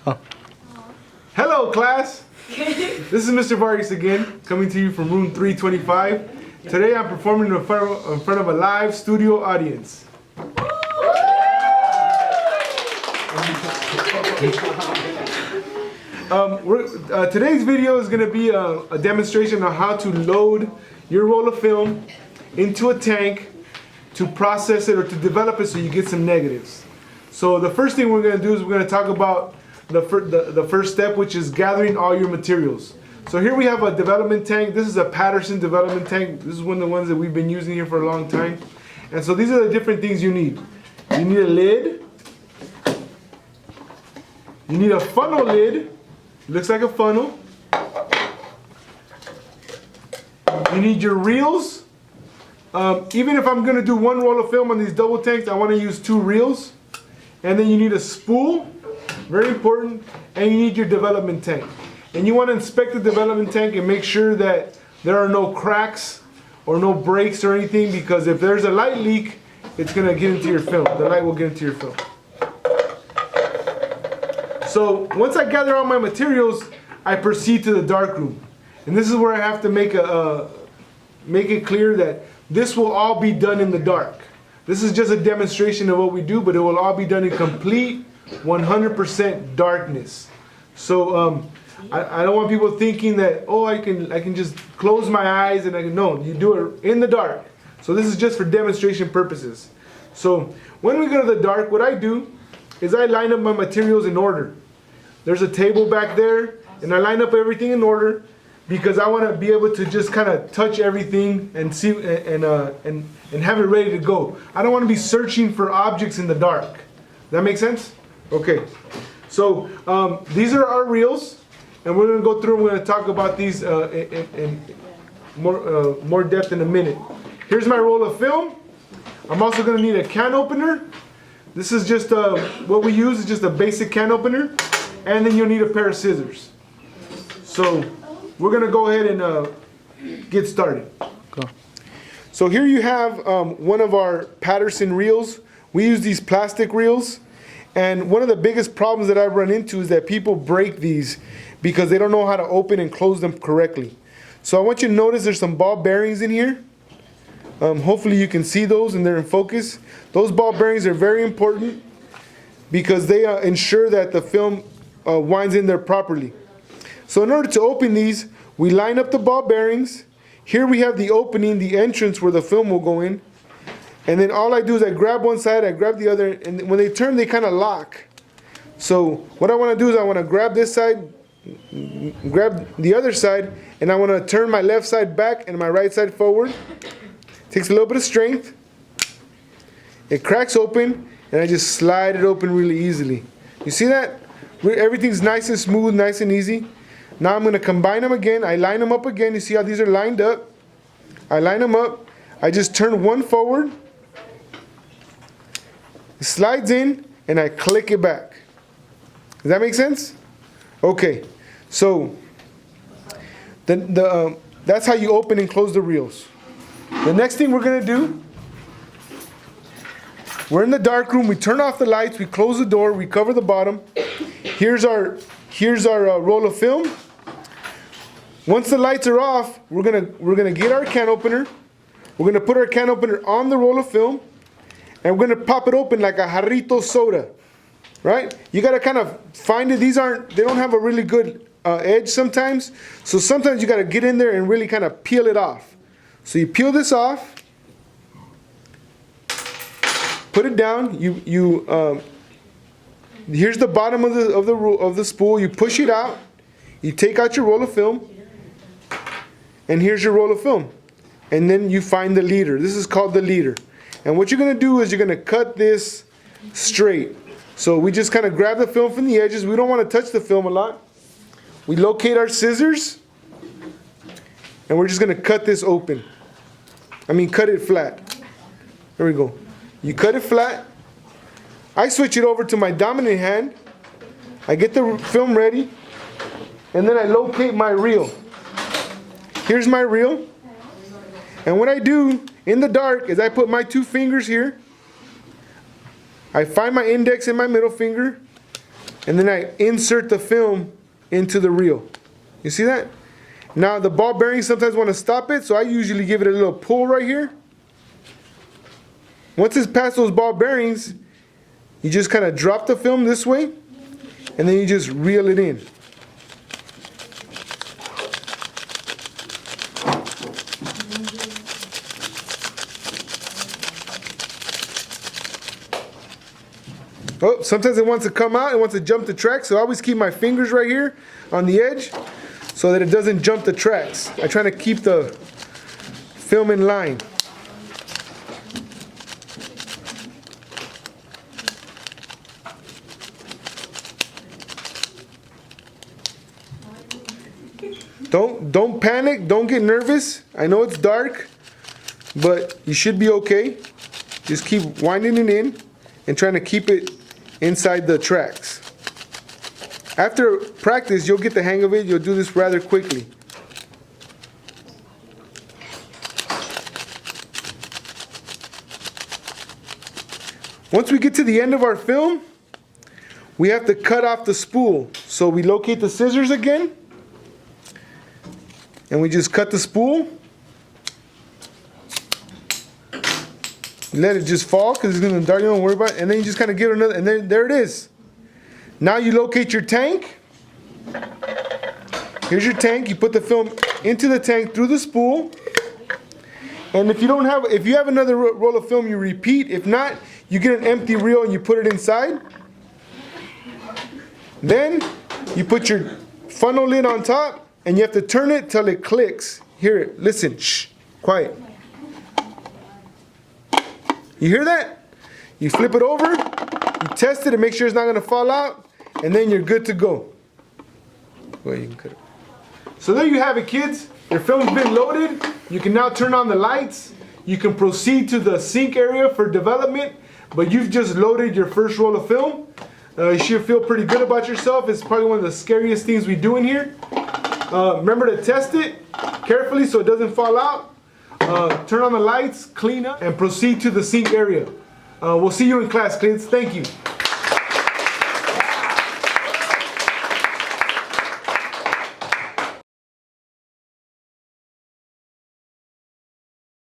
Oh. Hello, class. This is Mr. Vargas again, coming to you from room 325. Today I'm performing in front of a live studio audience. Today's video is going to be a demonstration on how to load your roll of film into a tank to process it or to develop it so you get some negatives. So the first thing we're going to do is we're going to talk about the first step, which is gathering all your materials. So here we have a development tank. This is a Patterson development tank. This is one of the ones that we've been using here for a long time. And so these are the different things you need. You need a lid. You need a funnel lid. Looks like a funnel. You need your reels. Even if I'm going to do one roll of film on these double tanks, I want to use 2 reels. And then you need a spool, very important, and you need your development tank. And you want to inspect the development tank and make sure that there are no cracks or no breaks or anything, because if there's a light leak, it's going to get into your film. The light will get into your film. So once I gather all my materials, I proceed to the dark room. And this is where I have to make it clear that this will all be done in the dark. This is just a demonstration of what we do, but it will all be done in complete 100% darkness. So I don't want people thinking that, oh, I can just close my eyes and I can. No, you do it in the dark. So this is just for demonstration purposes. So when we go to the dark, what I do is I line up my materials in order. There's a table back there, and I line up everything in order because I want to be able to just kind of touch everything and see and have it ready to go. I don't want to be searching for objects in the dark. That make sense? Okay. So these are our reels, and we're going to go through and we're going to talk about these in more depth in a minute. Here's my roll of film. I'm also going to need a can opener. This is just what we use is just a basic can opener, and then you'll need a pair of scissors. So we're going to go ahead and get started. Go. So here you have one of our Patterson reels. We use these plastic reels, and one of the biggest problems that I've run into is that people break these because they don't know how to open and close them correctly. So I want you to notice there's some ball bearings in here. Hopefully you can see those and they're in focus. Those ball bearings are very important because they ensure that the film winds in there properly. So in order to open these, we line up the ball bearings. Here we have the opening, the entrance where the film will go in. And then all I do is I grab one side, I grab the other, and when they turn, they kind of lock. So what I want to do is I want to grab this side, grab the other side, and I want to turn my left side back and my right side forward. Takes a little bit of strength. It cracks open, and I just slide it open really easily. You see that? Everything's nice and smooth, nice and easy. Now I'm going to combine them again. I line them up again. You see how these are lined up? I line them up. I just turn one forward. It slides in, and I click it back. Does that make sense? Okay. So that's how you open and close the reels. The next thing we're going to do, we're in the dark room. We turn off the lights. We close the door. We cover the bottom. Here's our roll of film. Once the lights are off, we're gonna get our can opener. We're gonna put our can opener on the roll of film, and we're gonna pop it open like a jarrito soda. Right? You gotta kind of find it. They don't have a really good edge sometimes. So sometimes you gotta get in there and really kind of peel it off. So you peel this off, put it down. Here's the bottom of the spool. You push it out. You take out your roll of film, and here's your roll of film. And then you find the leader. This is called the leader. And what you're going to do is you're going to cut this straight. So we just kind of grab the film from the edges. We don't want to touch the film a lot. We locate our scissors, and we're just going to cut this open. Cut it flat. There we go. You cut it flat. I switch it over to my dominant hand. I get the film ready, and then I locate my reel. Here's my reel. And what I do in the dark is I put my 2 fingers here. I find my index and my middle finger. and then I insert the film into the reel. You see that? Now the ball bearings sometimes want to stop it, so I usually give it a little pull right here. Once it's past those ball bearings, you just kind of drop the film this way, and then you just reel it in. Oh, sometimes it wants to come out, it wants to jump the tracks, so I always keep my fingers right here on the edge so that it doesn't jump the tracks. I try to keep the film in line. Don't panic, don't get nervous. I know it's dark, but you should be okay. Just keep winding it in and trying to keep it inside the tracks. After practice, you'll get the hang of it. You'll do this rather quickly. Once we get to the end of our film, we have to cut off the spool. So we locate the scissors again, and we just cut the spool. Let it just fall because it's going to dart. You don't worry about it. And then you just kind of give it another, and then there it is. Now you locate your tank. Here's your tank. You put the film into the tank through the spool. And if you have another roll of film, you repeat. If not, you get an empty reel and you put it inside. Then you put your funnel lid on top, and you have to turn it till it clicks. Hear it. Listen. Shh. Quiet. You hear that? You flip it over, you test it and make sure it's not going to fall out, and then you're good to go. Well, you can cut it. So there you have it, kids. Your film's been loaded. You can now turn on the lights. You can proceed to the sink area for development, but you've just loaded your first roll of film. You should feel pretty good about yourself. It's probably one of the scariest things we do in here. Remember to test it carefully so it doesn't fall out. Turn on the lights, clean up, and proceed to the sink area. We'll see you in class, kids. Thank you.